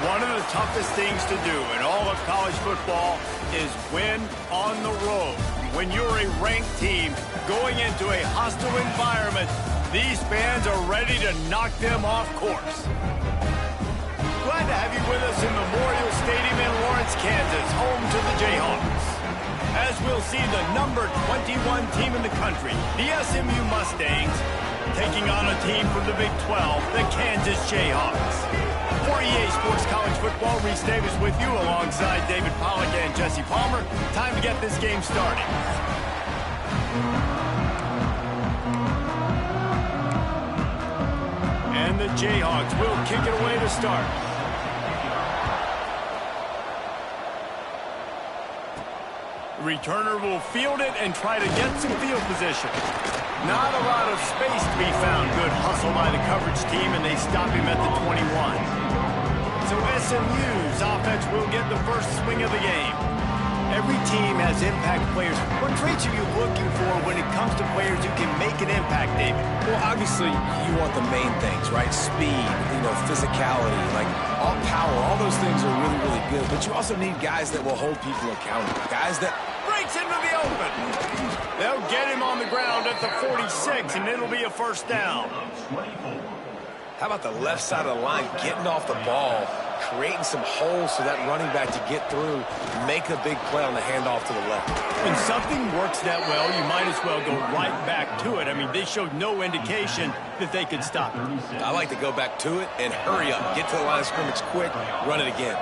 One of the toughest things to do in all of college football is win on the road. When you're a ranked team going into a hostile environment, these fans are ready to knock them off course. Glad to have you with us in Memorial Stadium in Lawrence, Kansas, home to the Jayhawks. As we'll see the number 21 team in the country, the SMU Mustangs, taking on a team from the Big 12, the Kansas Jayhawks. For EA Sports College Football, Reese Davis with you alongside David Pollack and Jesse Palmer. Time to get this game started. And the Jayhawks will kick it away to start. Returner will field it and try to get some field position. Not a lot of space to be found. Good hustle by the coverage team, and they stop him at the 21. So SMU's offense will get the first swing of the game. Every team has impact players. What traits are you looking for when it comes to players who can make an impact, David? Well, obviously, you want the main things, right? Speed, physicality, like all power, all those things are really, really good. But you also need guys that will hold people accountable. Guys that breaks into the open. They'll get him on the ground at the 46, and it'll be a first down. How about the left side of the line getting off the ball, creating some holes for that running back to get through, make a big play on the handoff to the left. When something works that well, you might as well go right back to it. I mean, they showed no indication that they could stop it. I like to go back to it and hurry up, get to the line of scrimmage quick, run it again.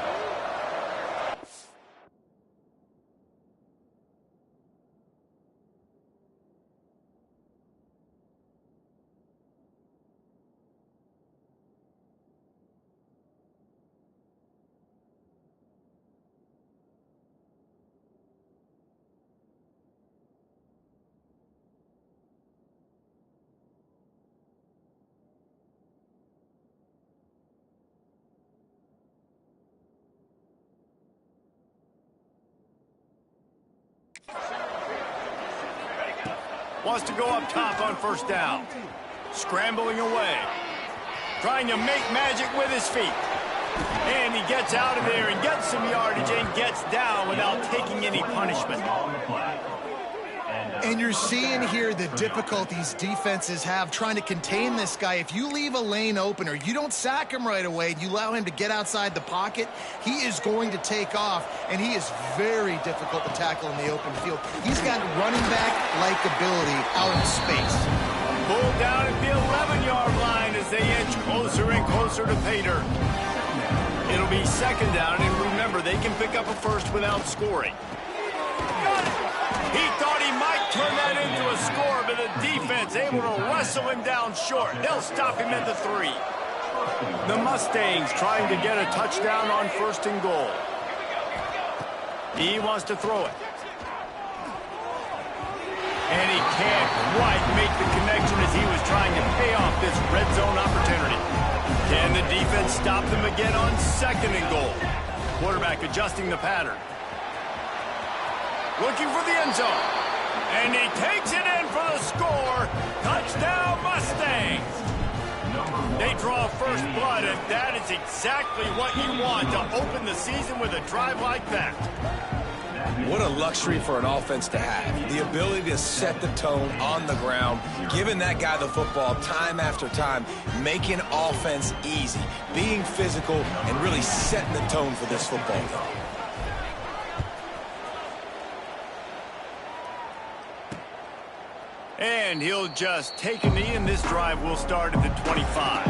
Wants to go up top on first down. Scrambling away. Trying to make magic with his feet. And he gets out of there and gets some yardage and gets down without taking any punishment. And you're seeing here the difficulties defenses have trying to contain this guy. If you leave a lane open or you don't sack him right away and you allow him to get outside the pocket, he is going to take off, and he is very difficult to tackle in the open field. He's got running back-like ability out in space. Pulled down at the 11-yard line as they inch closer and closer to pay dirt. It'll be second down, and remember, they can pick up a first without scoring. He thought he might turn that into a score, but the defense able to wrestle him down short. They'll stop him at the 3. The Mustangs trying to get a touchdown on first and goal. He wants to throw it. And he can't quite make the connection as he was trying to pay off this red zone opportunity. Can the defense stop them again on second and goal? Quarterback adjusting the pattern. Looking for the end zone. And he takes it in for the score. Touchdown, Mustangs. They draw first blood, and that is exactly what you want to open the season with a drive like that. What a luxury for an offense to have. The ability to set the tone on the ground, giving that guy the football time after time, making offense easy, being physical, and really setting the tone for this football game. And he'll just take a knee, and this drive will start at the 25.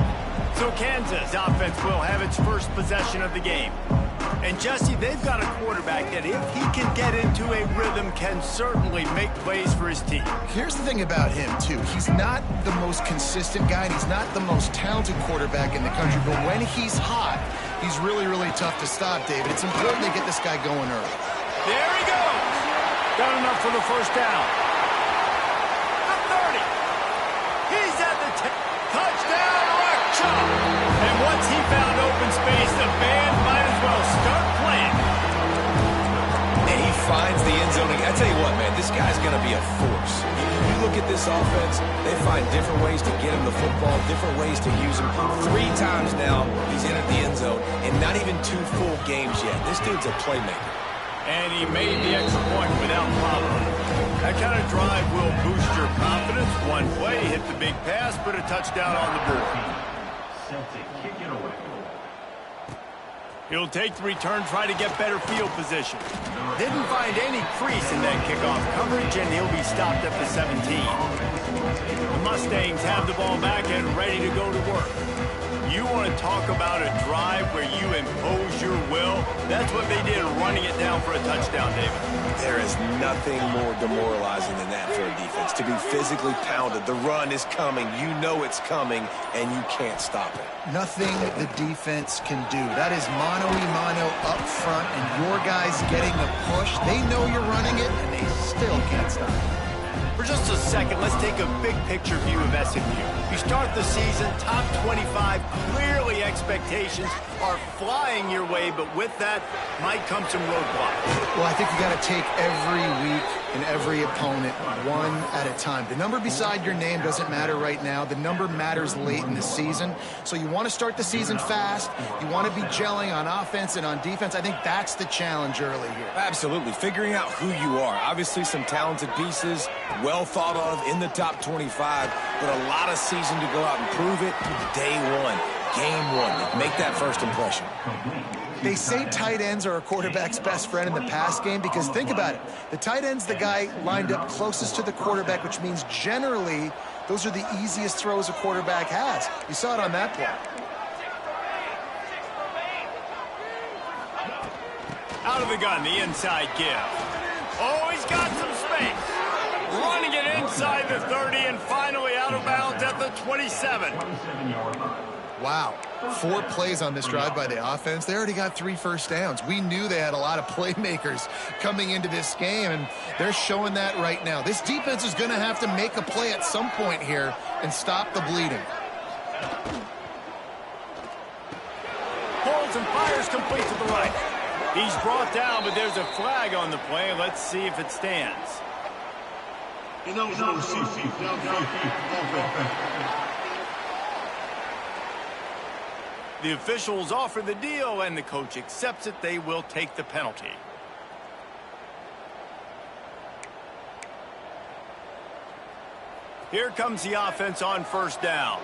So Kansas offense will have its first possession of the game. And Jesse, they've got a quarterback that if he can get into a rhythm can certainly make plays for his team. Here's the thing about him, too. He's not the most consistent guy, and he's not the most talented quarterback in the country. But when he's hot, he's really, really tough to stop, David. It's important to get this guy going early. There he goes. Got enough for the first down. He's at the touchdown, rock chop. And once he found open space, the band might as well start playing. And he finds the end zone. I tell you what, man, this guy's going to be a force. You look at this offense, they find different ways to get him the football, different ways to use him. 3 times now he's entered the end zone, and not even 2 full games yet. This dude's a playmaker. And he made the extra point without problem. That kind of drive will boost your confidence. One play, hit the big pass, put a touchdown on the board. He'll take the return, try to get better field position. Didn't find any crease in that kickoff coverage, and he'll be stopped at the 17. The Mustangs have the ball back and ready to go to work. You want to talk about a drive where you impose your will? That's what they did, running it down for a touchdown, David. There is nothing more demoralizing than that for a defense, to be physically pounded. The run is coming. You know it's coming, and you can't stop it. Nothing the defense can do. That is mano-a-mano up front, and your guys getting the push. They know you're running it, and they still can't stop it. For just a second, let's take a big picture view of SMU. You start the season top 25, clearly expectations are flying your way, but with that might come some roadblocks. Well, I think you got to take every week and every opponent one at a time. The number beside your name doesn't matter right now. The number matters late in the season. So you want to start the season fast. You want to be gelling on offense and on defense. I think that's the challenge early here. Absolutely. Figuring out who you are. Obviously some talented pieces, well thought of in the top 25, but a lot of season to go out and prove it day one, game one. Make that first impression. They say tight ends are a quarterback's best friend in the pass game because think about it. The tight end's the guy lined up closest to the quarterback, which means generally those are the easiest throws a quarterback has. You saw it on that play. Out of the gun, the inside give. Oh, he's got some space. Running it inside the 30 and finally out of bounds at the 27. Wow. 4 plays on this drive by the offense. They already got 3 first downs. We knew they had a lot of playmakers coming into this game, and they're showing that right now. This defense is going to have to make a play at some point here and stop the bleeding. Pulls and fires complete to the right. He's brought down, but there's a flag on the play. Let's see if it stands. The officials offer the deal, and the coach accepts it. They will take the penalty. Here comes the offense on first down.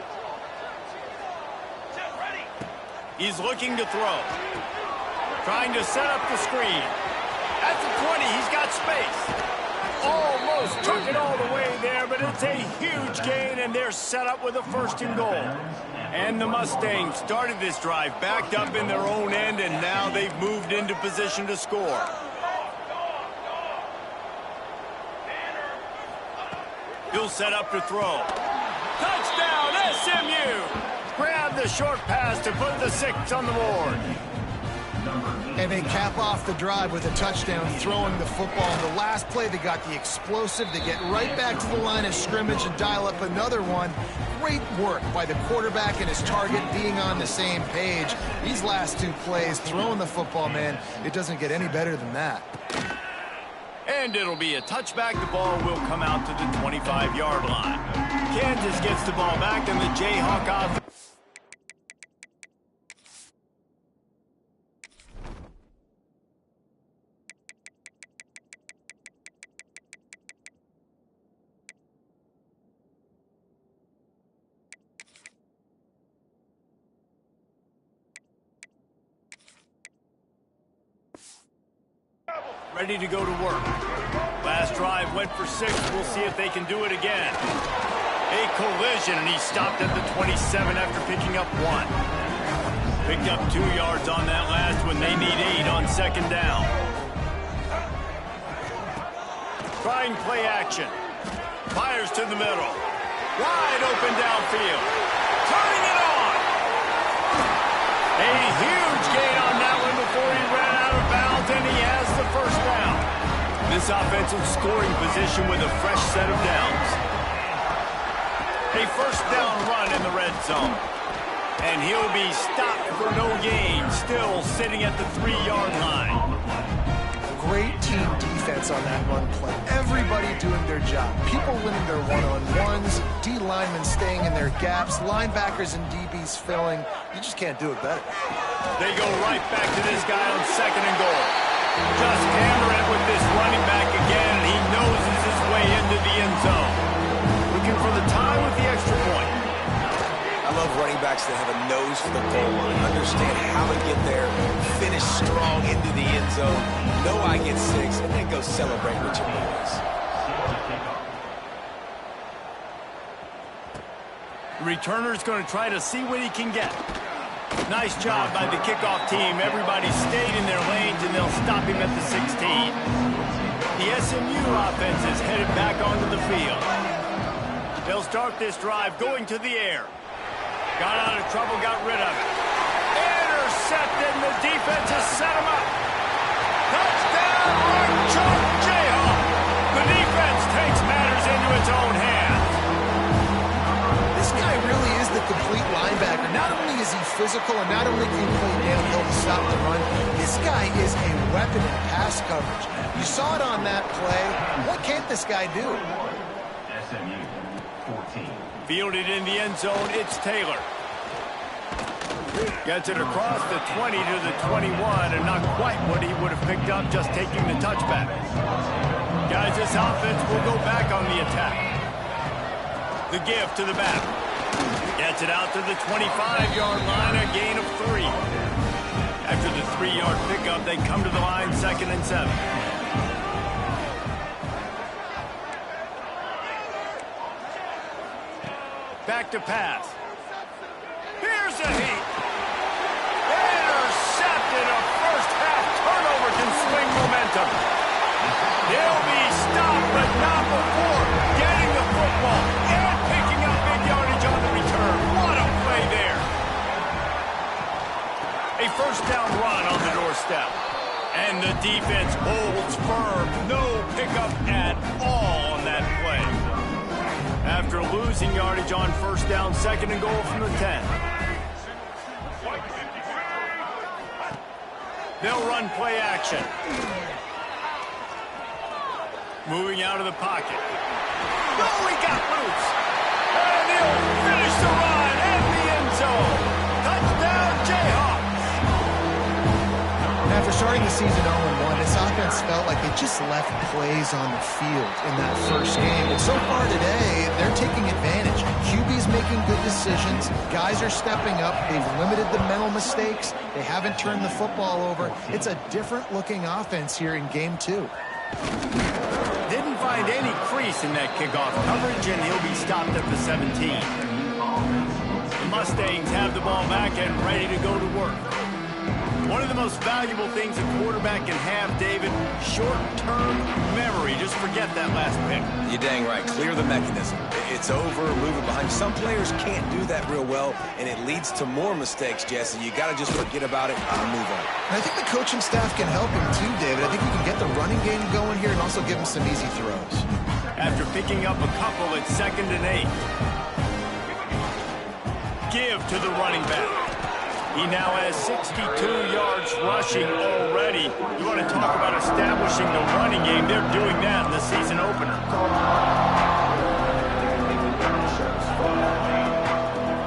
He's looking to throw. Trying to set up the screen. At the 20, he's got space. Almost took it all the way there, but it's a huge gain, and they're set up with a 1st and goal. And the Mustangs started this drive backed up in their own end, and now they've moved into position to score. He'll set up to throw. Touchdown, SMU! Grab the short pass to put the 6 on the board. And they cap off the drive with a touchdown, throwing the football. In the last play, they got the explosive. They get right back to the line of scrimmage and dial up another one. Great work by the quarterback and his target being on the same page. These last 2 plays, throwing the football, man, it doesn't get any better than that. And it'll be a touchback. The ball will come out to the 25-yard line. Kansas gets the ball back, and the Jayhawk offense. Ready to go to work. Last drive went for 6. We'll see if they can do it again. A collision, and he stopped at the 27 after picking up 1. Picked up 2 yards on that last one. They need 8 on 2nd down. Trying play action. Fires to the middle. Wide open downfield. Turning it on. A huge gain on that one before he ran out of bounds, and he has the 1st down. This offensive scoring position with a fresh set of downs. A 1st down run in the red zone. And he'll be stopped for no gain, still sitting at the 3-yard line. Great team defense on that run play. Everybody doing their job. People winning their one-on-ones, D linemen staying in their gaps, linebackers and DBs filling. You just can't do it better. They go right back to this guy on 2nd and goal. Just hammer it with this running back again, and he noses his way into the end zone. Looking for the tie with the extra point. I love running backs that have a nose for the goal line, understand how to get there, finish strong into the end zone, know I get 6, and then go celebrate with your boys. The returner's going to try to see what he can get. Nice job by the kickoff team. Everybody stayed in their lanes, and they'll stop him at the 16. The SMU offense is headed back onto the field. They'll start this drive going to the air. Got out of trouble, got rid of it. Intercepted, and the defense has set him up. Touchdown, Archer Jayhawk. The defense takes matters into its own hands. This guy really is the complete linebacker. Not only is he physical and not only can he play downhill to stop the run, this guy is a weapon in pass coverage. You saw it on that play. What can't this guy do? SMU 14. Fielded in the end zone, it's Taylor. Gets it across the 20 to the 21, and not quite what he would have picked up just taking the touchback. Guys, this offense will go back on the attack. The give to the back. Gets it out to the 25-yard line, a gain of 3. After the 3-yard pickup, they come to the line 2nd and 7. Back to pass. Here's a heat. Intercepted. A first-half turnover can swing momentum. He'll be stopped, but not before getting the football and picking up big yardage on the return. What a play there. A first down run on the doorstep. And the defense holds firm. No pickup at all on that play. After losing yardage on first down, 2nd and goal from the 10. They'll run play action. Moving out of the pocket. Oh, he got loose. And he'll finish the run in the end zone. Touchdown, Jayhawks. After starting the season 0-1, this offense felt like they just left plays on the field in that first game. And so far today, they're taking advantage. QB's making good decisions. Guys are stepping up. They've limited the mental mistakes. They haven't turned the football over. It's a different-looking offense here in Game 2. Didn't find any crease in that kickoff coverage, and he'll be stopped at the 17. The Mustangs have the ball back and ready to go to work. One of the most valuable things a quarterback can have, David, short-term memory. Just forget that last pick. You're dang right. Clear the mechanism. It's over, move it behind. Some players can't do that real well, and it leads to more mistakes, Jesse. You got to just forget about it and move on. And I think the coaching staff can help him too, David. I think we can get the running game going here and also give him some easy throws. After picking up a couple, it's 2nd and 8. Give to the running back. He now has 62 yards rushing already. You want to talk about establishing the running game. They're doing that in the season opener.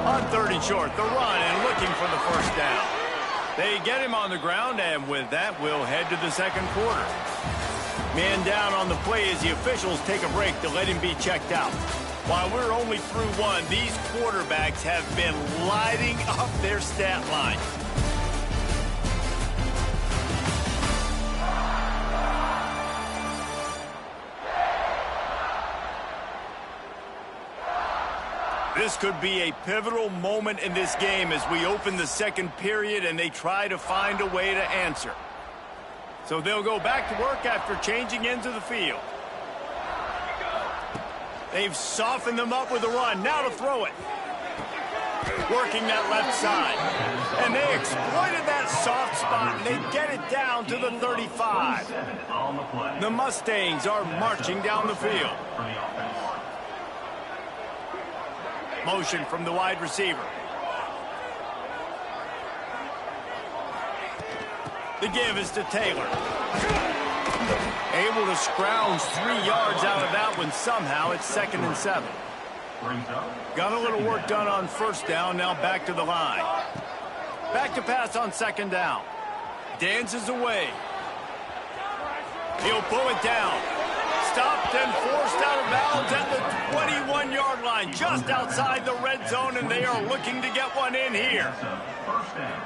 On 3rd and short, the run and looking for the first down. They get him on the ground, and with that, we'll head to the 2nd quarter. Man down on the play as the officials take a break to let him be checked out. While we're only through 1, these quarterbacks have been lighting up their stat line. This could be a pivotal moment in this game as we open the 2nd period and they try to find a way to answer. So they'll go back to work after changing into the field. They've softened them up with a run. Now to throw it. Working that left side. And they exploited that soft spot, and they get it down to the 35. The Mustangs are marching down the field. Motion from the wide receiver. The give is to Taylor. Able to scrounge 3 yards out of that with and somehow it's 2nd and 7. Got a little work done on first down, now back to the line. Back to pass on 2nd down. Dances away. He'll pull it down. Stopped and forced out of bounds at the 21-yard line, just outside the red zone, and they are looking to get one in here.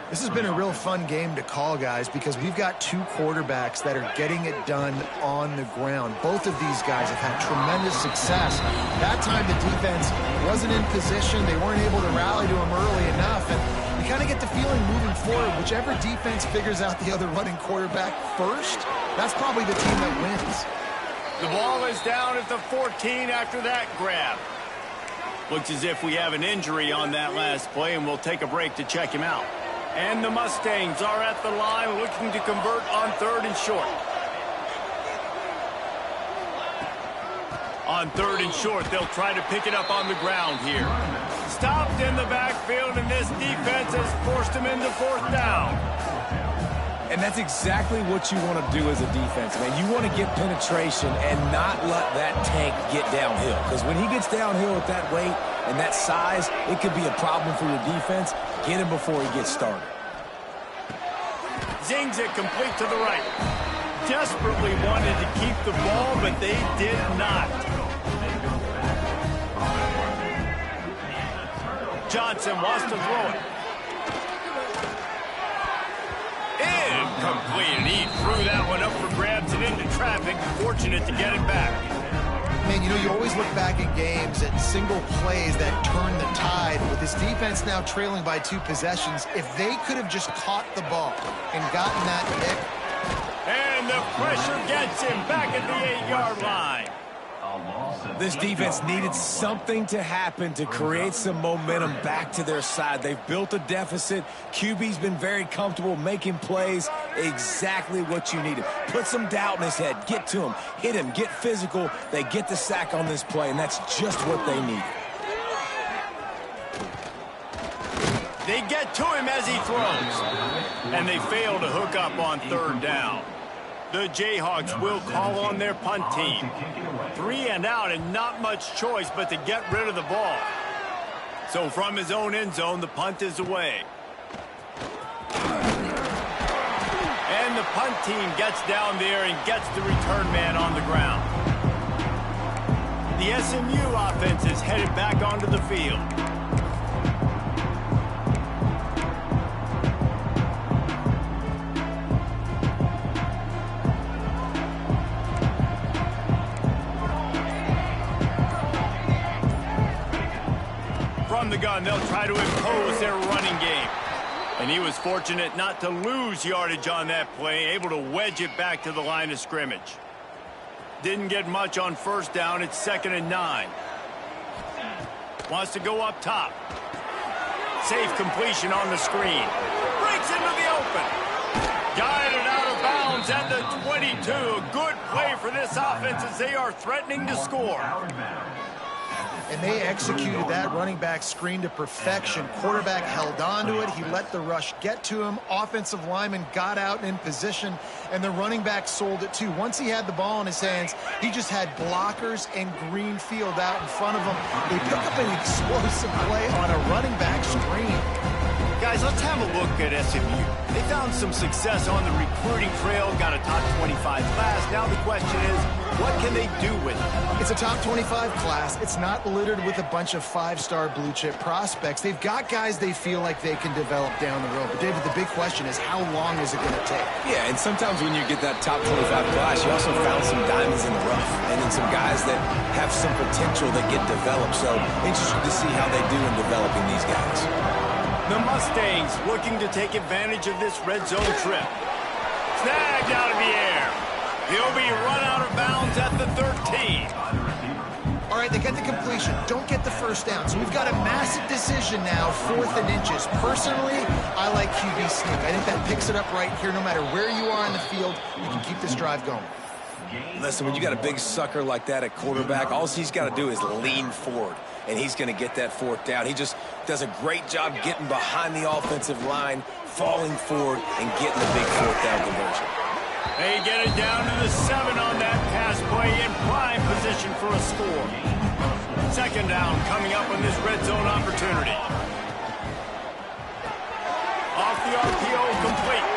This has been a real fun game to call, guys, because we've got two quarterbacks that are getting it done on the ground. Both of these guys have had tremendous success. That time the defense wasn't in position. They weren't able to rally to him early enough, and you kind of get the feeling moving forward, whichever defense figures out the other running quarterback first, that's probably the team that wins. The ball is down at the 14 after that grab. Looks as if we have an injury on that last play, and we'll take a break to check him out. And the Mustangs are at the line looking to convert on 3rd and short. On 3rd and short, they'll try to pick it up on the ground here. Stopped in the backfield, and this defense has forced him into 4th down. And that's exactly what you want to do as a defense, man. You want to get penetration and not let that tank get downhill. Because when he gets downhill with that weight and that size, it could be a problem for your defense. Get him before he gets started. Zings it complete to the right. Desperately wanted to keep the ball, but they did not. Johnson wants to throw it. Incomplete, and he threw that one up for grabs and into traffic. Fortunate to get it back. Man, you know, you always look back at games at single plays that turn the tide. With this defense now trailing by 2 possessions, if they could have just caught the ball and gotten that pick. And the pressure gets him back at the 8-yard line. This defense needed something to happen to create some momentum back to their side. They've built a deficit. QB's been very comfortable making plays. Exactly what you needed. Put some doubt in his head. Get to him. Hit him. Get physical. They get the sack on this play, and that's just what they need. They get to him as he throws. And they fail to hook up on 3rd down. The Jayhawks will call on their punt team. 3 and out and not much choice but to get rid of the ball. So from his own end zone, the punt is away. And the punt team gets down there and gets the return man on the ground. The SMU offense is headed back onto the field. From the gun, they'll try to impose their running game. And he was fortunate not to lose yardage on that play, able to wedge it back to the line of scrimmage. Didn't get much on first down. It's 2nd and 9. Wants to go up top. Safe completion on the screen. Breaks into the open. Guided out of bounds at the 22. A good play for this offense as they are threatening to score. And they executed that running back screen to perfection. Quarterback held on to it. He let the rush get to him. Offensive lineman got out in position, and the running back sold it too. Once he had the ball in his hands, he just had blockers and green field out in front of him. They pick up an explosive play on a running back screen. Guys, let's have a look at SMU. They found some success on the recruiting trail, got a top 25 class. Now the question is, what can they do with it? It's a top 25 class. It's not littered with a bunch of 5-star blue-chip prospects. They've got guys they feel like they can develop down the road. But, David, the big question is, how long is it going to take? Yeah, and sometimes when you get that top 25 class, you also found some diamonds in the rough. And then some guys that have some potential that get developed. So, interested to see how they do in developing these guys. The Mustangs looking to take advantage of this red zone trip. Snagged out of the air. He'll be run out of bounds at the 13. All right, they get the completion. Don't get the first down. So we've got a massive decision now, 4th and inches. Personally, I like QB sneak. I think that picks it up right here. No matter where you are in the field, you can keep this drive going. Listen, when you got a big sucker like that at quarterback, all he's got to do is lean forward, and he's going to get that 4th down. He just does a great job getting behind the offensive line, falling forward, and getting the big 4th down conversion. They get it down to the 7 on that pass play. play in prime position for a score. Second down coming up on this red zone opportunity. Off the RPO, complete.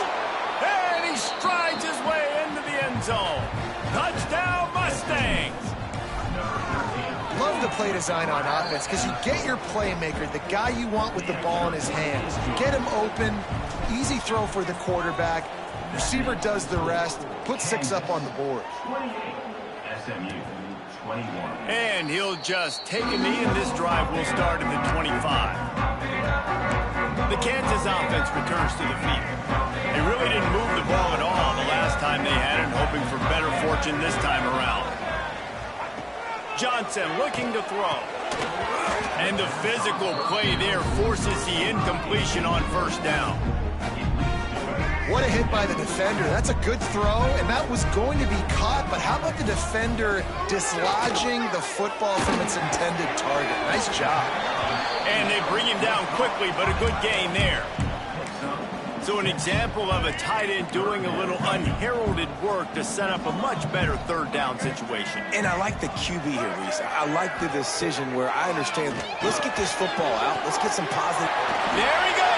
And he strides his way into the end zone. Touchdown, Mustangs! Love the play design on offense because you get your playmaker, the guy you want with the ball in his hands. You get him open, easy throw for the quarterback. Receiver does the rest, put 6 up on the board. SMU 21. And he'll just take a knee, and this drive will start at the 25. The Kansas offense returns to the field. They really didn't move the ball at all the last time they had it, hoping for better fortune this time around. Johnson looking to throw. And the physical play there forces the incompletion on first down. What a hit by the defender. That's a good throw, and that was going to be caught, but how about the defender dislodging the football from its intended target? Nice job. And they bring him down quickly, but a good gain there. So an example of a tight end doing a little unheralded work to set up a much better third down situation. And I like the QB here, Reese. I like the decision where I understand, let's get this football out. Let's get some positive. There he goes!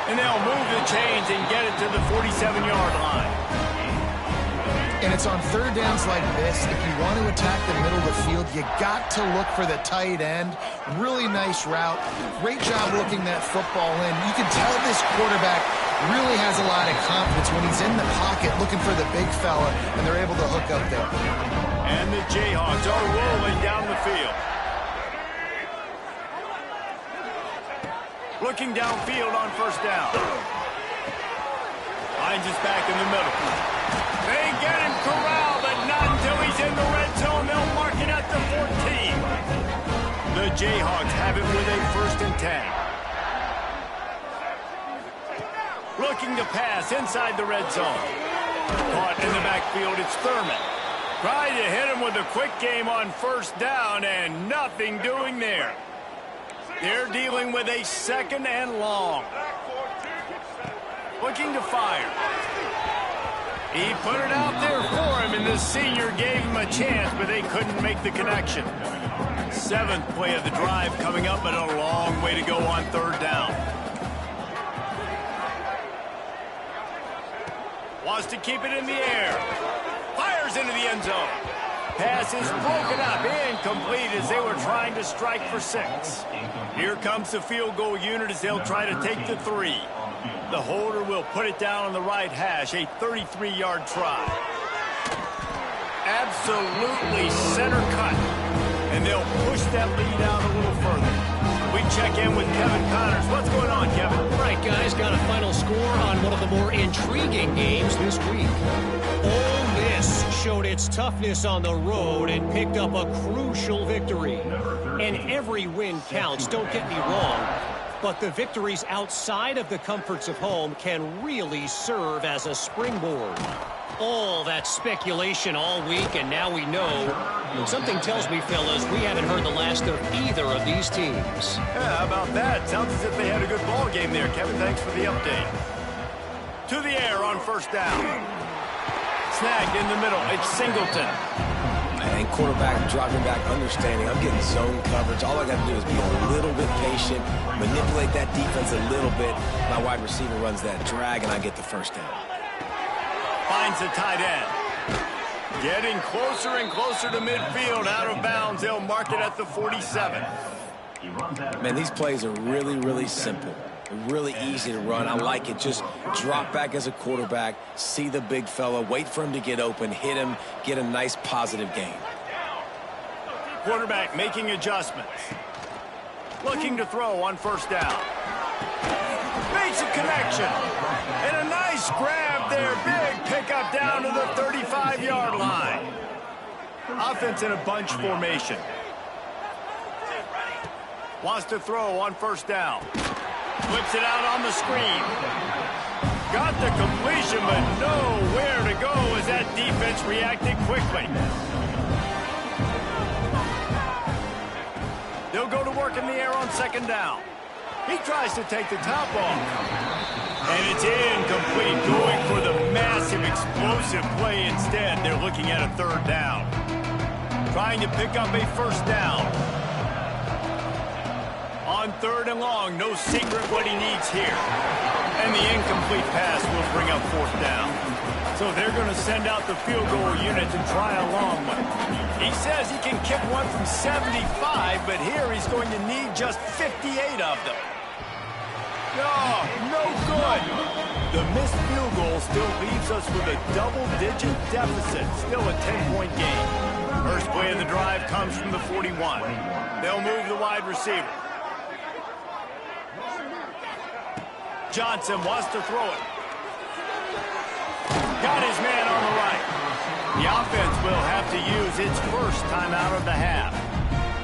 And they'll move the chains and get it to the 47-yard line. And it's on third downs like this. If you want to attack the middle of the field, you got to look for the tight end. Really nice route. Great job looking that football in. You can tell this quarterback really has a lot of confidence when he's in the pocket looking for the big fella, and they're able to hook up there. And the Jayhawks are rolling down the field. Looking downfield on first down. Finds us back in the middle. They get him corralled, but not until he's in the red zone. They'll mark it at the 14. The Jayhawks have it with a 1st and 10. Looking to pass inside the red zone. Caught in the backfield, it's Thurman. Tried to hit him with a quick game on first down, and nothing doing there. They're dealing with a 2nd and long. Looking to fire. He put it out there for him, and the senior gave him a chance, but they couldn't make the connection. 7th play of the drive coming up, but a long way to go on third down. Wants to keep it in the air. Fires into the end zone. Pass is broken up, incomplete as they were trying to strike for 6. Here comes the field goal unit as they'll try to take the 3. The holder will put it down on the right hash, a 33-yard try. Absolutely center cut, and they'll push that lead out a little further. We check in with Kevin Connors. What's going on, Kevin? All right, guys, got a final score on one of the more intriguing games this week. Ole Miss showed its toughness on the road and picked up a crucial victory. And every win counts, don't get me wrong, but the victories outside of the comforts of home can really serve as a springboard. All that speculation all week, and now we know. Something tells me, fellas, we haven't heard the last of either of these teams. Yeah, how about that? Sounds as if they had a good ball game there, Kevin. Thanks for the update. To the air on first down. Snagged in the middle. It's Singleton. And quarterback dropping back, understanding I'm getting zone coverage. All I got to do is be a little bit patient, manipulate that defense a little bit. My wide receiver runs that drag, and I get the first down. Finds the tight end. Getting closer and closer to midfield. Out of bounds. They'll mark it at the 47. Man, these plays are really, really simple. Really easy to run. I like it. Just drop back as a quarterback, see the big fella, wait for him to get open, hit him, get a nice positive gain. Quarterback making adjustments. Looking to throw on first down. Makes a connection. And a nice grab there. Big pickup down to the 35-yard line. Offense in a bunch formation. Wants to throw on first down. Flips it out on the screen. Got the completion, but nowhere to go as that defense reacted quickly. They'll go to work in the air on second down. He tries to take the top off. And it's incomplete, going for the massive explosive play instead. They're looking at a third down. Trying to pick up a first down. On third and long, no secret what he needs here. And the incomplete pass will bring up fourth down. So they're going to send out the field goal unit to try a long one. He says he can kick one from 75, but here he's going to need just 58 of them. No good. The missed field goal still leaves us with a double-digit deficit. Still a 10-point game. First play of the drive comes from the 41. They'll move the wide receiver. Johnson wants to throw it. Got his man on the right. The offense will have to use its first timeout of the half.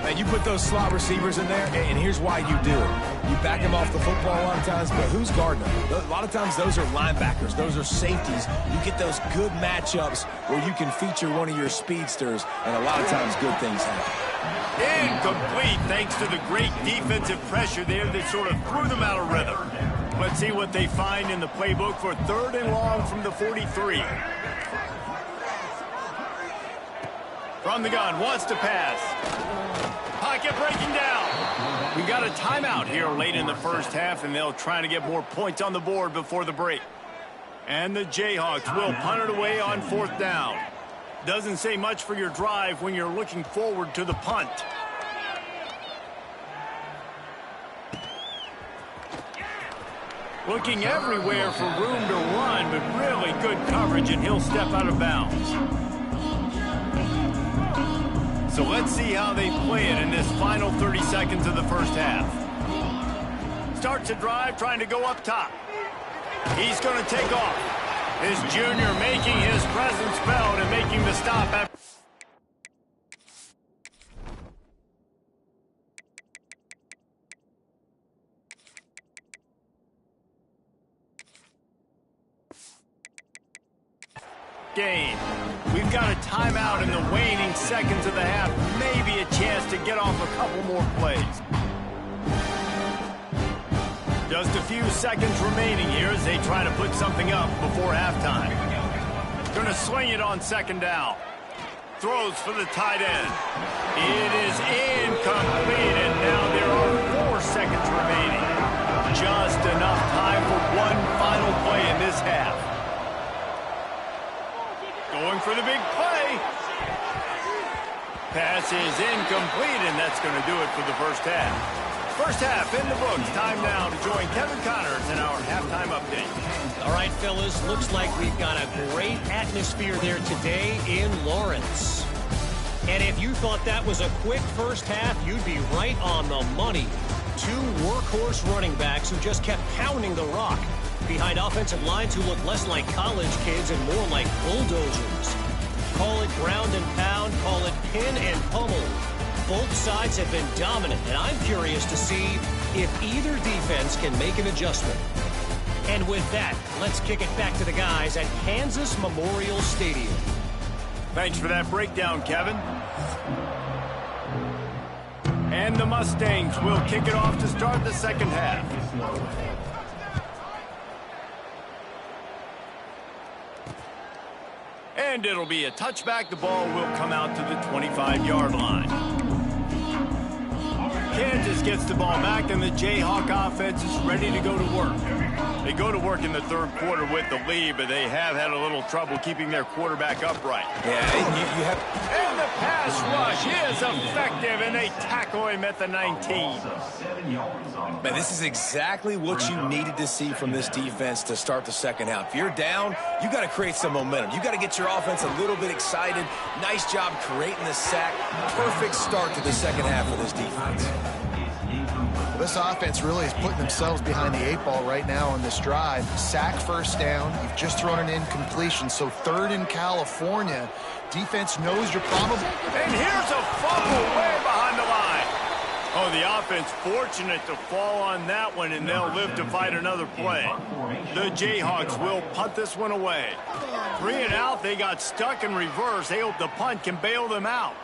And you put those slot receivers in there, and here's why you do it. You back them off the football a lot of times, but who's guarding them? A lot of times those are linebackers. Those are safeties. You get those good matchups where you can feature one of your speedsters, and a lot of times good things happen. Incomplete thanks to the great defensive pressure there that sort of threw them out of rhythm. Let's see what they find in the playbook for third and long from the 43. From the gun, wants to pass. Pocket breaking down. We got a timeout here late in the first half, and they'll try to get more points on the board before the break. And the Jayhawks will punt it away on fourth down. Doesn't say much for your drive when you're looking forward to the punt. Looking everywhere for room to run, but really good coverage, and he'll step out of bounds. So let's see how they play it in this final 30 seconds of the first half. Starts a drive, trying to go up top. He's going to take off. His junior making his presence felt and making the stop after. Game. We've got a timeout in the waning seconds of the half. Maybe a chance to get off a couple more plays. Just a few seconds remaining here as they try to put something up before halftime. Going to swing it on second down. Throws for the tight end. It is incomplete, and now there are 4 seconds remaining. Just enough time for one final play in this half. Going for the big play. Pass is incomplete, and that's going to do it for the first half. First half in the books. Time now to join Kevin Connors in our halftime update. All right, fellas, looks like we've got a great atmosphere there today in Lawrence. And if you thought that was a quick first half, you'd be right on the money. 2 workhorse running backs who just kept pounding the rock behind offensive lines who look less like college kids and more like bulldozers. Call it ground and pound, call it pin and pummel. Both sides have been dominant, and I'm curious to see if either defense can make an adjustment. And with that, let's kick it back to the guys at Kansas Memorial Stadium. Thanks for that breakdown, Kevin. And the Mustangs will kick it off to start the second half. And it'll be a touchback. The ball will come out to the 25-yard line. Kansas gets the ball back, and the Jayhawk offense is ready to go to work. They go to work in the third quarter with the lead, but they have had a little trouble keeping their quarterback upright. Yeah, you have... And the pass rush is effective, and they tackle him at the 19. Man, this is exactly what you needed to see from this defense to start the second half. If you're down, you got to create some momentum. You got to get your offense a little bit excited. Nice job creating the sack. Perfect start to the second half of this defense. This offense really is putting themselves behind the 8 ball right now on this drive. Sack first down. You've just thrown an incompletion. So third in California. Defense knows you're probably... And here's a fumble way behind the line. Oh, the offense fortunate to fall on that one, and they'll live to fight another play. The Jayhawks will punt this one away. 3 and out. They got stuck in reverse. They hope the punt can bail them out.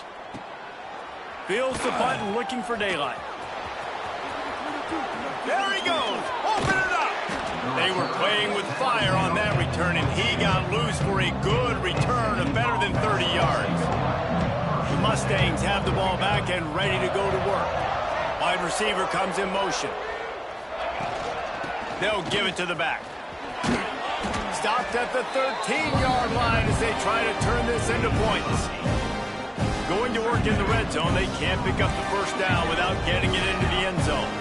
Fields the punt and looking for daylight. There he goes. Open it up. They were playing with fire on that return, and he got loose for a good return of better than 30 yards. The Mustangs have the ball back and ready to go to work. Wide receiver comes in motion. They'll give it to the back. Stopped at the 13-yard line as they try to turn this into points. Going to work in the red zone, they can't pick up the first down without getting it into the end zone.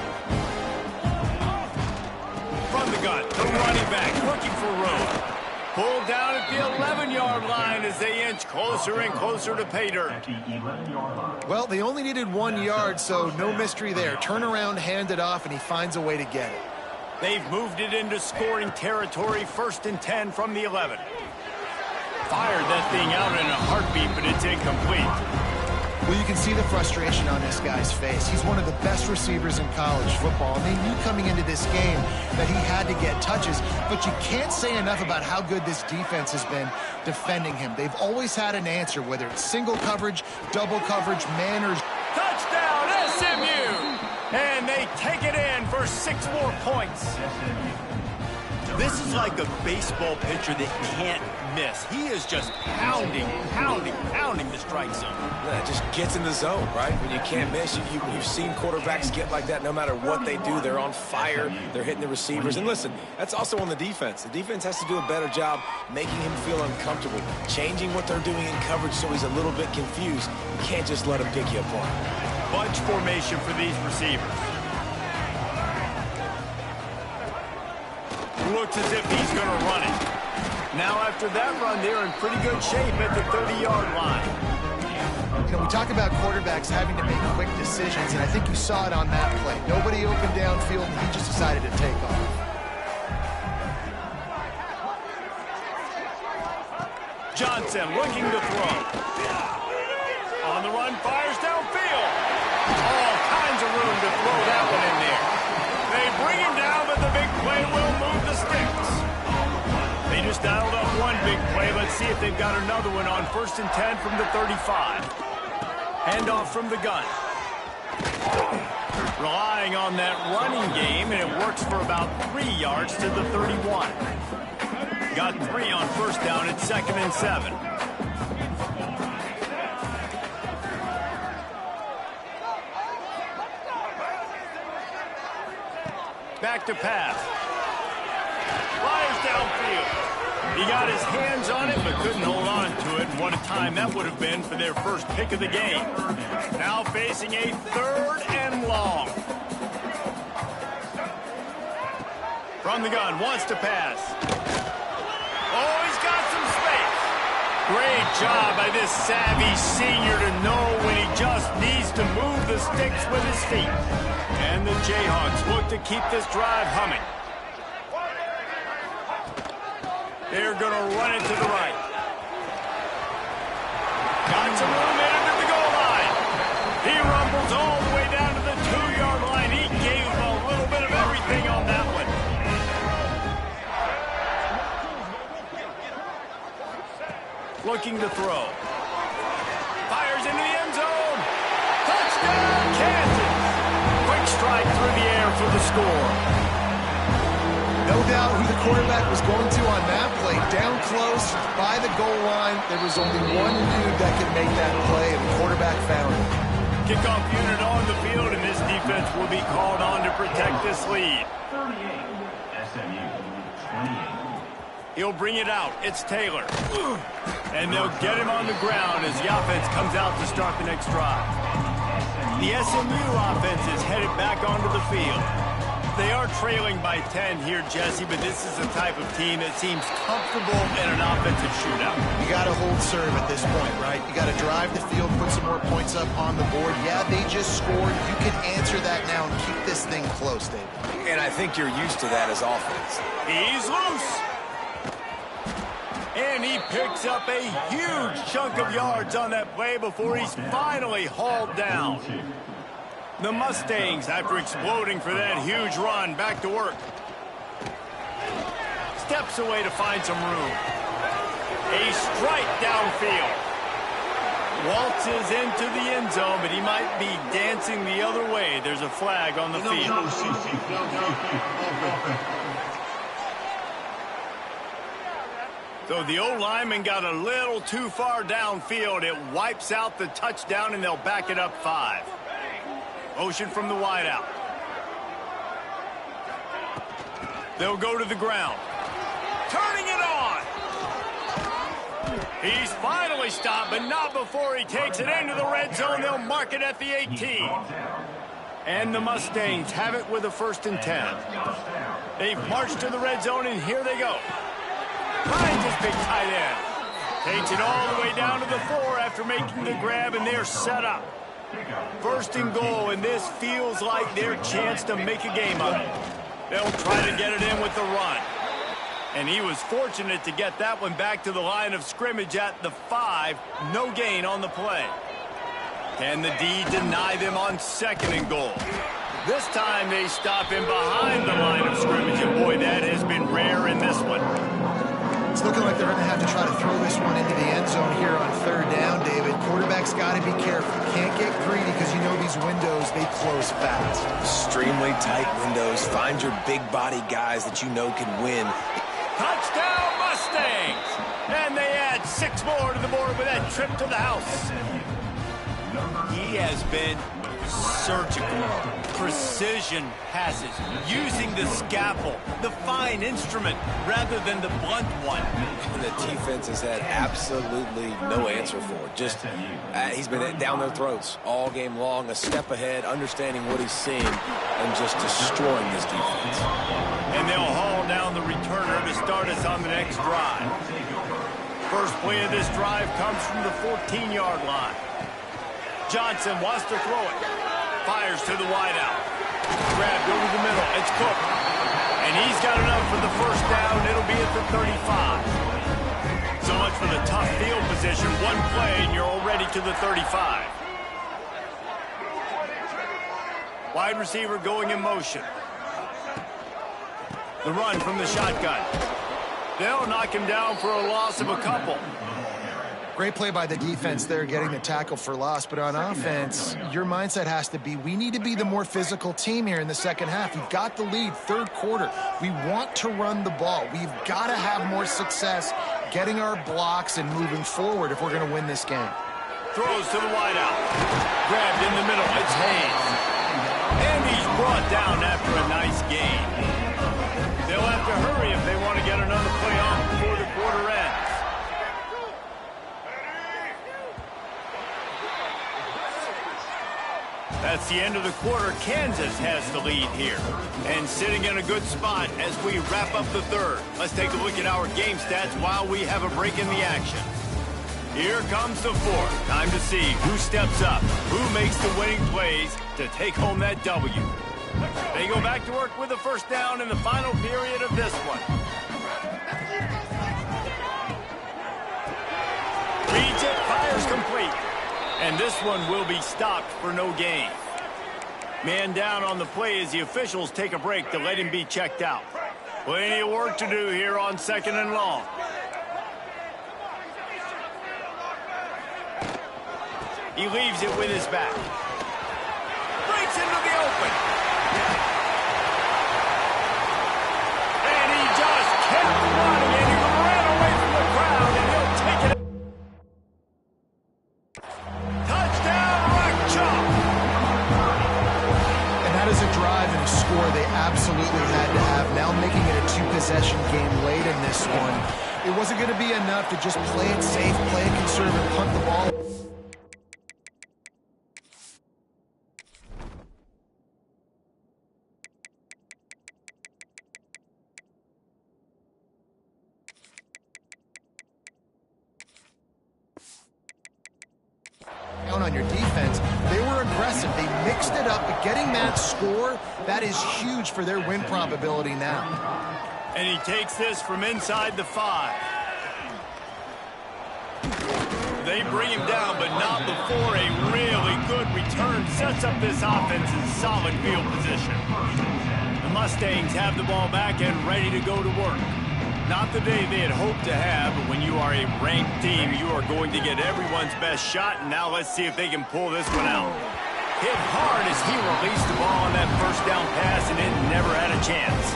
From the gun, the running back looking for room. Pulled down at the 11-yard line as they inch closer and closer to pay dirt. Well, they only needed 1 yard, so no mystery there. Turn around, hand it off, and he finds a way to get it. They've moved it into scoring territory, 1st and 10 from the 11. Fired that thing out in a heartbeat, but it's incomplete. Well, you can see the frustration on this guy's face. He's one of the best receivers in college football, and they knew coming into this game that he had to get touches, but you can't say enough about how good this defense has been defending him. They've always had an answer, whether it's single coverage, double coverage, man or... Touchdown, SMU! And they take it in for 6 more points. This is like a baseball pitcher that can't miss. He is just pounding the strike zone. Yeah, it just gets in the zone, right? When you can't miss, you've seen quarterbacks get like that no matter what they do. They're on fire. They're hitting the receivers. And listen, that's also on the defense. The defense has to do a better job making him feel uncomfortable, changing what they're doing in coverage so he's a little bit confused. You can't just let him pick you apart. Bunch formation for these receivers. Looks as if he's going to run it. Now after that run, they're in pretty good shape at the 30-yard line. You know, we talk about quarterbacks having to make quick decisions, and I think you saw it on that play. Nobody open downfield, and he just decided to take off. Johnson looking to throw. On the run, fires downfield. All kinds of room to throw that one in there. They bring him down, but the big play will move the sticks. They just dialed up one big play. Let's see if they've got another one on 1st and 10 from the 35. Handoff from the gun. Relying on that running game, and it works for about 3 yards to the 31. Got 3 on 1st down at 2nd and 7. Back to pass. Flyers downfield. He got his hands on it, but couldn't hold on to it. And what a time that would have been for their first pick of the game. Now facing a 3rd and long. From the gun, wants to pass. Oh, he's got some space. Great job by this savvy senior to know when he just needs to move the sticks with his feet. And the Jayhawks look to keep this drive humming. They're going to run it to the right. Got some room in at the goal line. He rumbles all the way down to the 2-yard line. He gave him a little bit of everything on that one. Looking to throw. Fires into the end zone. Touchdown, Kansas. Quick strike through the air for the score. No doubt who the quarterback was going to on that play. Down close, by the goal line, there was only one dude that could make that play, and the quarterback found it. Kickoff unit on the field, and this defense will be called on to protect this lead. 38, SMU, 28. He'll bring it out. It's Taylor. And they'll get him on the ground as the offense comes out to start the next drive. The SMU offense is headed back onto the field. They are trailing by 10 here, Jesse, but this is the type of team that seems comfortable in an offensive shootout. You got to hold serve at this point, right? You got to drive the field, put some more points up on the board. Yeah, they just scored. You can answer that now and keep this thing close, David. And I think you're used to that as offense. He's loose. And he picks up a huge chunk of yards on that play before he's finally hauled down. The Mustangs, after exploding for that huge run, back to work. Steps away to find some room. A strike downfield. Waltzes into the end zone, but he might be dancing the other way. There's a flag on the field. So the old lineman got a little too far downfield. It wipes out the touchdown, and they'll back it up 5. Motion from the wideout. They'll go to the ground. Turning it on. He's finally stopped, but not before he takes it into the red zone. They'll mark it at the 18. And the Mustangs have it with a 1st and 10. They've marched to the red zone, and here they go. Finds his big tight end. Takes it all the way down to the 4 after making the grab, and they're set up. 1st and goal, and this feels like their chance to make a game of it. They'll try to get it in with the run. And he was fortunate to get that one back to the line of scrimmage at the 5. No gain on the play. Can the D deny them on 2nd and goal? This time they stop him behind the line of scrimmage, and boy, that has been rare in this one. It's looking like they're going to have to try to throw this one into the end zone here on 3rd down, David. Quarterback's got to be careful. Can't get greedy because you know these windows, they close fast. Extremely tight windows. Find your big body guys that you know can win. Touchdown Mustangs! And they add 6 more to the board with that trip to the house. He has been surgical, precision passes, using the scalpel, the fine instrument, rather than the blunt one. And the defense has had absolutely no answer for it. Just, he's been down their throats all game long, a step ahead, understanding what he's seeing, and just destroying this defense. And they'll haul down the returner to start us on the next drive. First play of this drive comes from the 14-yard line. Johnson wants to throw it. Fires to the wideout. Grabbed over the middle. It's Cook. And he's got enough for the 1st down. It'll be at the 35. So much for the tough field position. One play and you're already to the 35. Wide receiver going in motion. The run from the shotgun. They'll knock him down for a loss of a couple. Great play by the defense there, getting the tackle for loss. But on offense, your mindset has to be, we need to be the more physical team here in the 2nd half. You've got the lead, 3rd quarter. We want to run the ball. We've got to have more success getting our blocks and moving forward if we're going to win this game. Throws to the wideout. Grabbed in the middle. It's Hayes. And he's brought down after a nice gain. They'll have to hurry if they want to get another play off before the quarter ends. That's the end of the quarter. Kansas has the lead here. And sitting in a good spot as we wrap up the 3rd. Let's take a look at our game stats while we have a break in the action. Here comes the 4th. Time to see who steps up, who makes the winning plays to take home that W. They go back to work with the 1st down in the final period of this one. Reads it, fires complete. And this one will be stopped for no gain. Man down on the play as the officials take a break to let him be checked out. Plenty of work to do here on 2nd and long. He leaves it with his back. Breaks into the open. And he just kept running, and he ran away from the crowd, and he'll take it. Touchdown, Rock Chalk. And that is a drive and a score they absolutely had to have. Now making it a 2-possession game late in this one. It wasn't going to be enough to just play it safe, play it conservative, punt the ball. On your defense, they were aggressive. They mixed it up, but getting that score, that is huge for their win probability now. And he takes this from inside the 5. They bring him down, but not before a really good return sets up this offense in solid field position. The Mustangs have the ball back and ready to go to work. Not the day they had hoped to have, but when you are a ranked team, you are going to get everyone's best shot, and now let's see if they can pull this one out. Hit hard as he released the ball on that first down pass, and it never had a chance.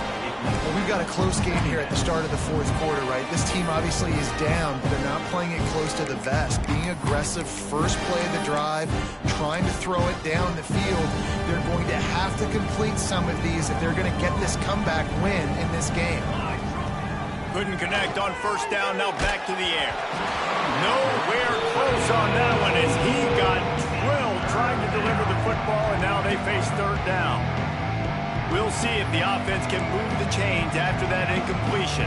Well, we've got a close game here at the start of the fourth quarter, right? This team obviously is down, but they're not playing it close to the vest. Being aggressive, first play of the drive, trying to throw it down the field. They're going to have to complete some of these if they're going to get this comeback win in this game. Couldn't connect on first down, now back to the air. Nowhere close on that one as he got drilled trying to deliver the football, and now they face third down. We'll see if the offense can move the chains after that incompletion.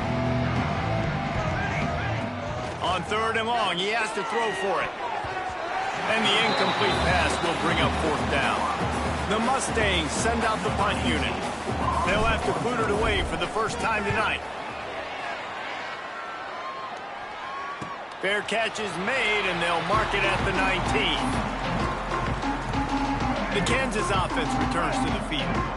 On third and long, he has to throw for it. And the incomplete pass will bring up fourth down. The Mustangs send out the punt unit. They'll have to boot it away for the first time tonight. Fair catch is made, and they'll mark it at the 19. The Kansas offense returns to the field.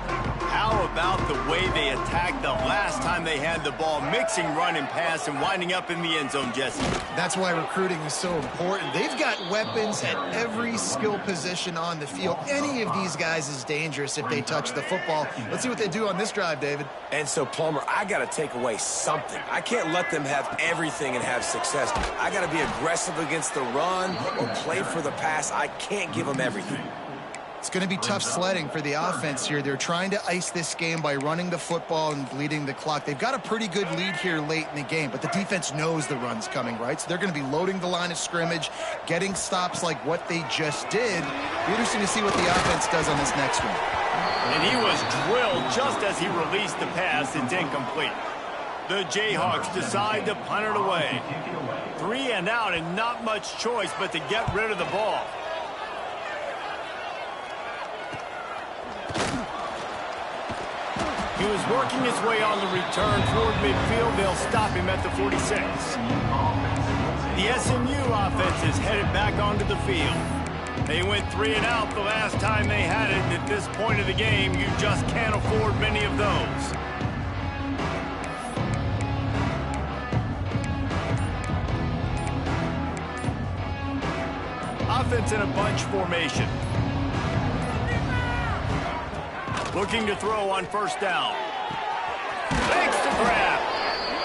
How about the way they attacked the last time they had the ball, mixing run and pass and winding up in the end zone, Jesse? That's why recruiting is so important. They've got weapons at every skill position on the field. Any of these guys is dangerous if they touch the football. Let's see what they do on this drive, David. And so, Palmer, I got to take away something. I can't let them have everything and have success. I got to be aggressive against the run or play for the pass. I can't give them everything. It's going to be tough sledding for the offense here. They're trying to ice this game by running the football and bleeding the clock. They've got a pretty good lead here late in the game, but the defense knows the run's coming, right? So they're going to be loading the line of scrimmage, getting stops like what they just did. Be interesting to see what the offense does on this next one. And he was drilled just as he released the pass. It's incomplete. The Jayhawks decide to punt it away. 3 and out and not much choice but to get rid of the ball. He was working his way on the return toward midfield. They'll stop him at the 46. The SMU offense is headed back onto the field. They went 3 and out the last time they had it. At this point of the game, you just can't afford many of those. Offense in a bunch formation. Looking to throw on first down. Makes the grab.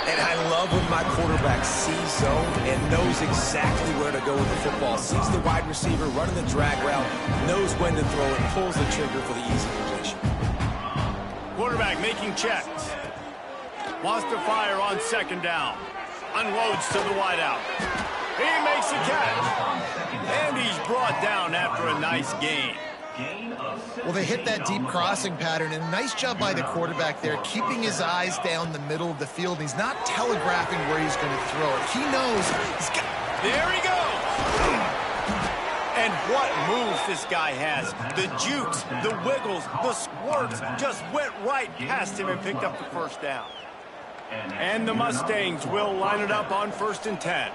And I love when my quarterback sees zone and knows exactly where to go with the football. Sees the wide receiver running the drag route, knows when to throw it, pulls the trigger for the easy completion. Quarterback making checks. Wants to fire on second down. Unloads to the wideout. He makes the catch. And he's brought down after a nice gain. Well, they hit that deep crossing pattern, and a nice job by the quarterback there, keeping his eyes down the middle of the field. He's not telegraphing where he's going to throw it. He knows he's got... There he goes! And what moves this guy has. The jukes, the wiggles, the squirts just went right past him and picked up the first down. And the Mustangs will line it up on 1st and 10.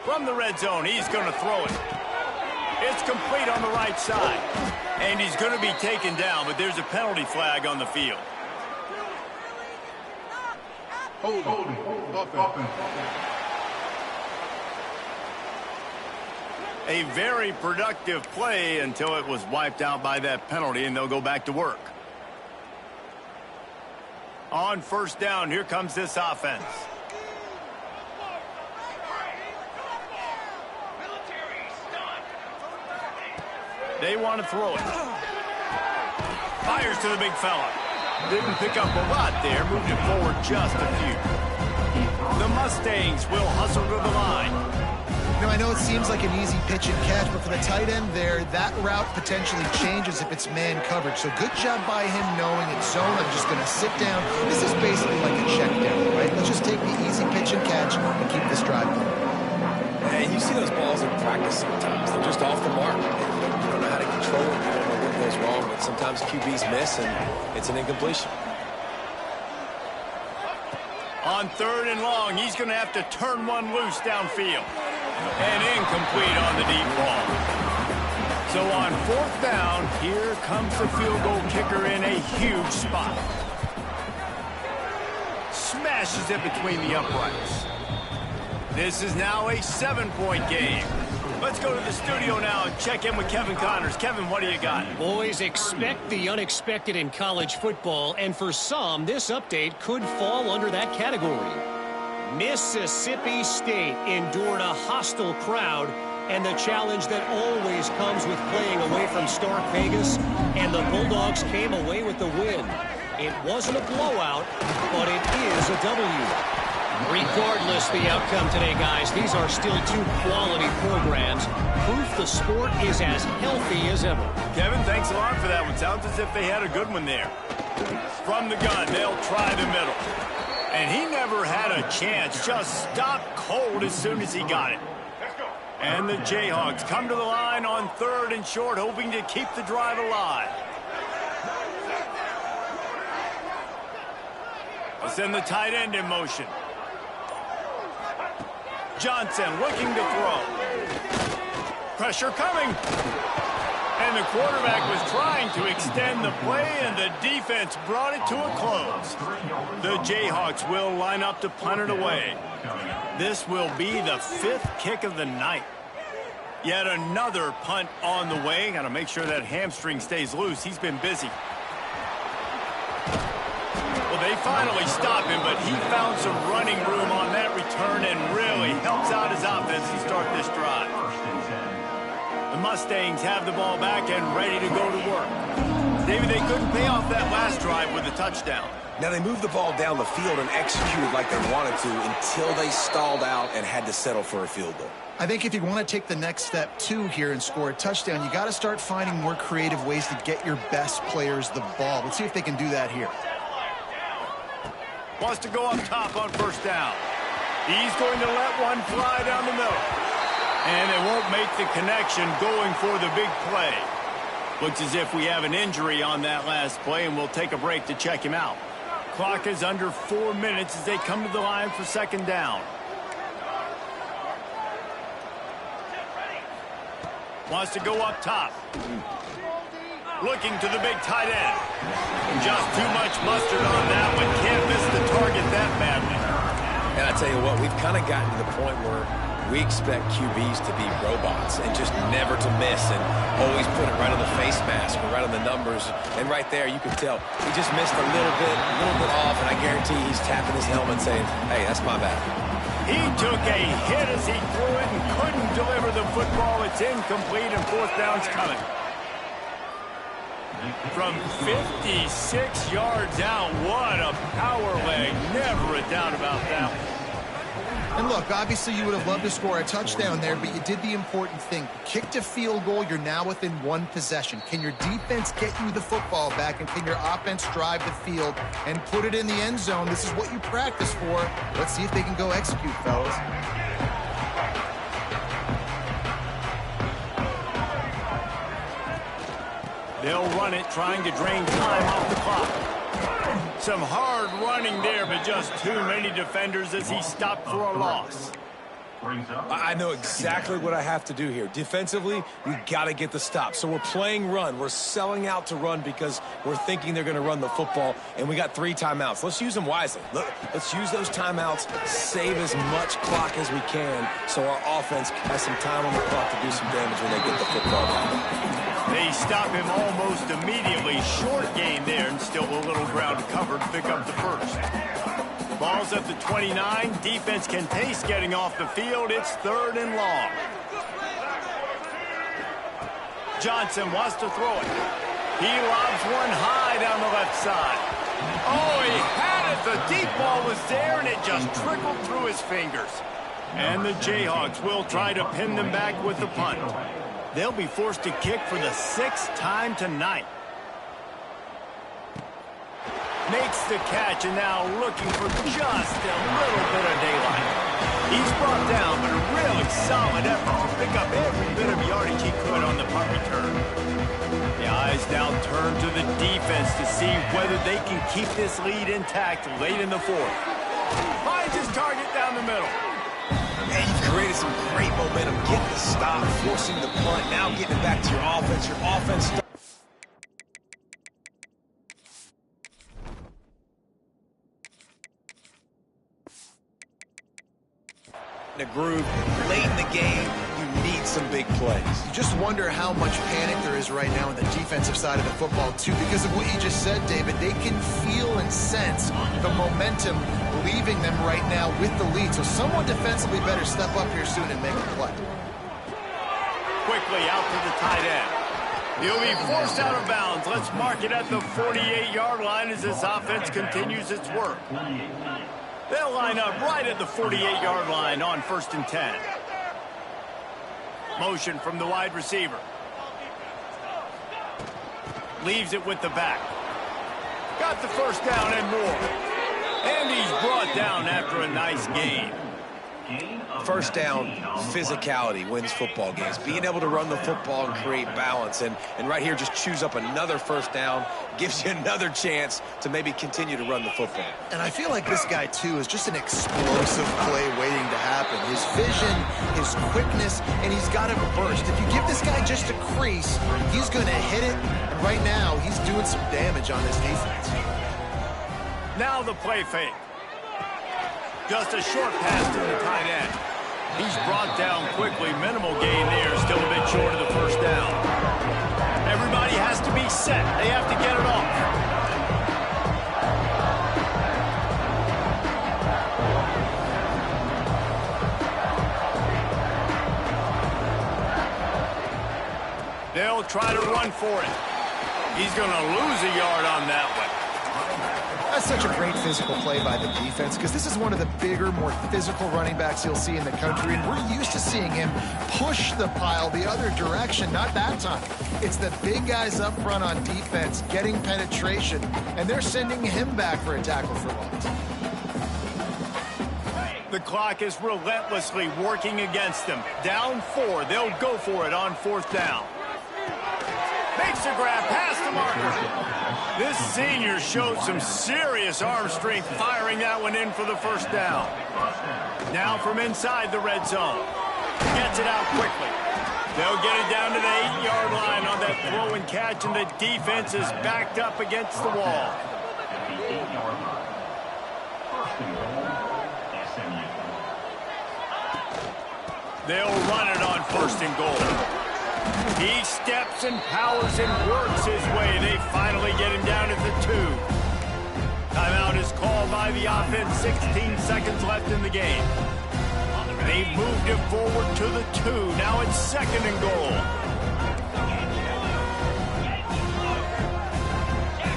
From the red zone, he's going to throw it. It's complete on the right side. And he's going to be taken down, but there's a penalty flag on the field. A very productive play until it was wiped out by that penalty, and they'll go back to work. On first down, here comes this offense. They want to throw it. Fires to the big fella. Didn't pick up a lot there. Moved it forward just a few. The Mustangs will hustle to the line. You know, I know it seems like an easy pitch and catch, but for the tight end there, that route potentially changes if it's man coverage. So good job by him knowing it's zone. I'm just going to sit down. This is basically like a check down, right? Let's just take the easy pitch and catch and keep this drive going. And you see those balls in practice sometimes. They're just off the mark. You don't know how to control it. You don't know what goes wrong. But sometimes QBs miss, and it's an incompletion. On 3rd and long, he's going to have to turn one loose downfield. And incomplete on the deep ball. So on 4th down, here comes the field goal kicker in a huge spot. Smashes it between the uprights. This is now a 7-point game. Let's go to the studio now and check in with Kevin Connors. Kevin, what do you got? Boys, expect the unexpected in college football, and for some, this update could fall under that category. Mississippi State endured a hostile crowd and the challenge that always comes with playing away from Stark Vegas, and the Bulldogs came away with the win. It wasn't a blowout, but it is a W. Regardless the outcome today, guys, these are still two quality programs. Proof the sport is as healthy as ever. Kevin, thanks a lot for that one. Sounds as if they had a good one there. From the gun, they'll try the middle. And he never had a chance. Just stopped cold as soon as he got it. And the Jayhawks come to the line on 3rd and short, hoping to keep the drive alive. They'll send the tight end in motion. Johnson looking to throw. Pressure coming. And the quarterback was trying to extend the play, and the defense brought it to a close. The Jayhawks will line up to punt it away. This will be the 5th kick of the night. Yet another punt on the way. Got to make sure that hamstring stays loose. He's been busy. Well, they finally stop him, but he found some running room on that return and really helps out his offense to start this drive. The Mustangs have the ball back and ready to go to work. David, they couldn't pay off that last drive with a touchdown. Now, they moved the ball down the field and executed like they wanted to until they stalled out and had to settle for a field goal. I think if you want to take the next step, too, here and score a touchdown, you got to start finding more creative ways to get your best players the ball. Let's see if they can do that here. Wants to go up top on 1st down. He's going to let one fly down the middle. And it won't make the connection going for the big play. Looks as if we have an injury on that last play, and we'll take a break to check him out. Clock is under 4 minutes as they come to the line for 2nd down. Wants to go up top. Looking to the big tight end. Just too much mustard on that one. Can't miss the target that badly. And I tell you what, we've kind of gotten to the point where we expect QBs to be robots and just never to miss and always put it right on the face mask or right on the numbers. And right there, you can tell he just missed a little bit off, and I guarantee he's tapping his helmet saying, hey, that's my bad. He took a hit as he threw it and couldn't deliver the football. It's incomplete, and 4th down's coming. From 56 yards out, what a power leg. Never a doubt about that one. And look, obviously you would have loved to score a touchdown there, but you did the important thing. Kicked a field goal, you're now within 1 possession. Can your defense get you the football back, and can your offense drive the field and put it in the end zone? This is what you practice for. Let's see if they can go execute, fellas. They'll run it, trying to drain time off the clock. Some hard running there, but just too many defenders as he stopped for a loss. I know exactly what I have to do here. Defensively, we got to get the stop. So we're playing run. We're selling out to run because we're thinking they're going to run the football, and we got 3 timeouts. Let's use them wisely. Let's use those timeouts, save as much clock as we can so our offense has some time on the clock to do some damage when they get the football back. They stop him almost immediately. Short gain there, and still a little ground covered to pick up the 1st. Ball's at the 29. Defense can taste getting off the field. It's 3rd and long. Johnson wants to throw it. He lobs one high down the left side. Oh, he had it. The deep ball was there, and it just trickled through his fingers. And the Jayhawks will try to pin them back with the punt. They'll be forced to kick for the 6th time tonight. Makes the catch, and now looking for just a little bit of daylight. He's brought down, but a really solid effort to pick up every bit of yardage he could on the punt return. The eyes now turn to the defense to see whether they can keep this lead intact late in the 4th. Finds his target down the middle. And you've created some great momentum, getting the stop, forcing the punt, now getting it back to your offense. Your offense in a groove late in the game. You need some big plays. You just wonder how much panic there is right now on the defensive side of the football, too, because of what you just said, David. They can feel and sense the momentum leaving them right now with the lead. So someone defensively better step up here soon and make a play. Quickly out to the tight end. He'll be forced out of bounds. Let's mark it at the 48-yard line as this offense continues its work. They'll line up right at the 48-yard line on 1st and 10. Motion from the wide receiver. Leaves it with the back. Got the first down and more. And he's brought down after a nice gain. First down, physicality wins football games. Being able to run the football and create balance. And right here, just choose up another first down. Gives you another chance to maybe continue to run the football. And I feel like this guy, too, is just an explosive play waiting to happen. His vision, his quickness, and he's got a burst. If you give this guy just a crease, he's going to hit it. And right now, he's doing some damage on this defense. Now the play fake. Just a short pass to the tight end. He's brought down quickly. Minimal gain there. Still a bit short of the first down. Everybody has to be set. They have to get it off. They'll try to run for it. He's going to lose a yard on that one. That's such a great physical play by the defense because this is one of the bigger, more physical running backs you'll see in the country, and we're used to seeing him push the pile the other direction. Not that time. It's the big guys up front on defense getting penetration, and they're sending him back for a tackle for loss. The clock is relentlessly working against them. Down 4. They'll go for it on 4th down. Makes a grab past the marker. This senior showed some serious arm strength firing that one in for the first down. Now from inside the red zone. Gets it out quickly. They'll get it down to the 8-yard line on that throw and catch, and the defense is backed up against the wall. They'll run it on 1st and goal. He steps and powers and works his way. They finally get him down at the 2. Timeout is called by the offense. 16 seconds left in the game. They've moved it forward to the 2. Now it's 2nd and goal.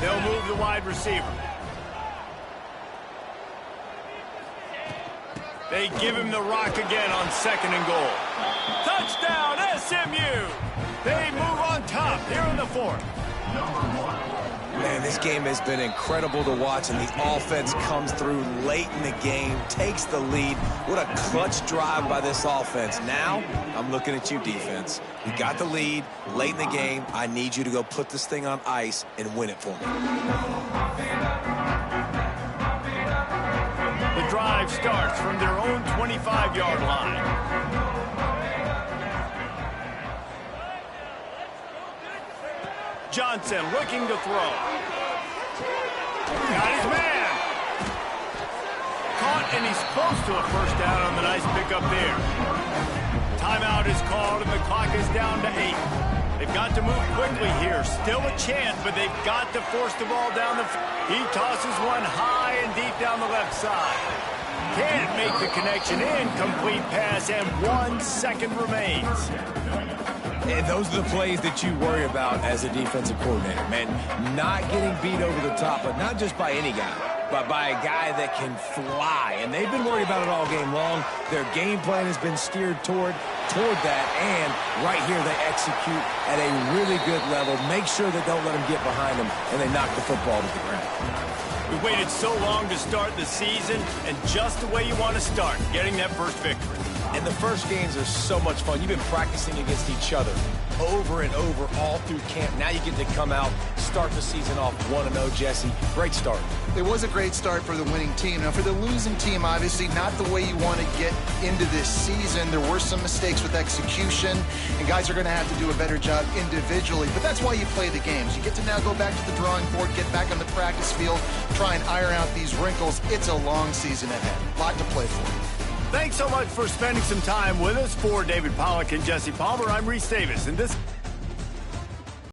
They'll move the wide receiver. They give him the rock again on 2nd and goal. Touchdown, SMU! They move on top here in the 4th. Man, this game has been incredible to watch, and the offense comes through late in the game, takes the lead. What a clutch drive by this offense. Now, I'm looking at you, defense. You got the lead late in the game. I need you to go put this thing on ice and win it for me. The drive starts from their own 25-yard line. Johnson looking to throw. Got his man. Caught, and he's close to a first down on the nice pickup there. Timeout is called, and the clock is down to 8. They've got to move quickly here. Still a chance, but they've got to force the ball down the field. He tosses one high and deep down the left side. Can't make the connection. Incomplete pass, and 1 second remains. And those are the plays that you worry about as a defensive coordinator, man. Not getting beat over the top, but not just by any guy, but by a guy that can fly. And they've been worried about it all game long. Their game plan has been steered toward that, and right here they execute at a really good level. Make sure they don't let them get behind them, and they knock the football to the ground. We waited so long to start the season, and just the way you want to start, getting that first victory. And the first games are so much fun. You've been practicing against each other over and over all through camp. Now you get to come out, start the season off 1-0, Jesse. Great start. It was a great start for the winning team. Now, for the losing team, obviously not the way you want to get into this season. There were some mistakes with execution, and guys are going to have to do a better job individually. But that's why you play the games. You get to now go back to the drawing board, get back on the practice field, try and iron out these wrinkles. It's a long season ahead. A lot to play for. Thanks so much for spending some time with us. For David Pollack and Jesse Palmer, I'm Reese Davis, and this